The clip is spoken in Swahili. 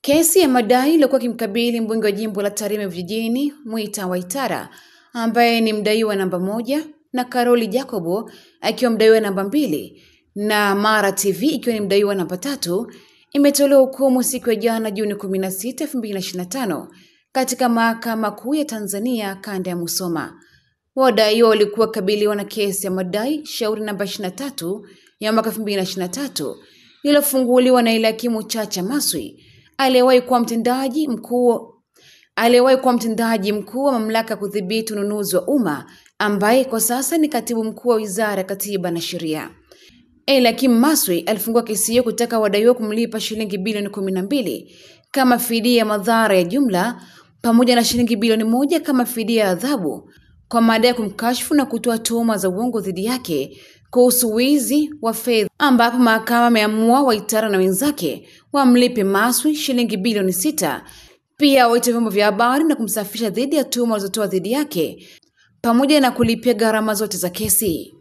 Kesi ya madai iliyokuwa kimkabili mbunge wa jimbo la Tarime Vijijini Mwita Waitara ambaye ni mdaiwa namba 1 na Karoli Jacobo akiwa mdaiwa namba 2 na Mara TV ikiwa ni mdaiwa namba 3 imetolewa hukumu siku ya jana Juni 16, 2025 katika Mahakama Kuu ya Tanzania kanda ya Musoma. Wadaiwa walikuwa kabiliwa na kesi ya madai shauri namba 23 ya mwaka 2023 iliyofunguliwa na ile hakimu Chacha Maswi aliyewahi kuwa mtendaji mkuu wa mamlaka kudhibiti ununuzi wa umma ambaye kwa sasa ni katibu mkuu wa Wizara ya Katiba na Sheria. Hakimu Maswi alifungua kesi hiyo kutaka wadaiwa kumlipa shilingi bilioni 12 kama fidia ya madhara ya jumla pamoja na shilingi bilioni 1 kama fidia ya adhabu kwa madai ya kumkashifu na kutoa tuhuma za uongo dhidi yake kuhusu wizi wa fedha, ambapo mahakama imeamua Waitara na wenzake wamlipe Maswi shilingi bilioni 6, pia waite vyombo vya habari na kumsafisha dhidi ya tuhuma walizotoa dhidi yake pamoja na kulipia gharama zote za kesi.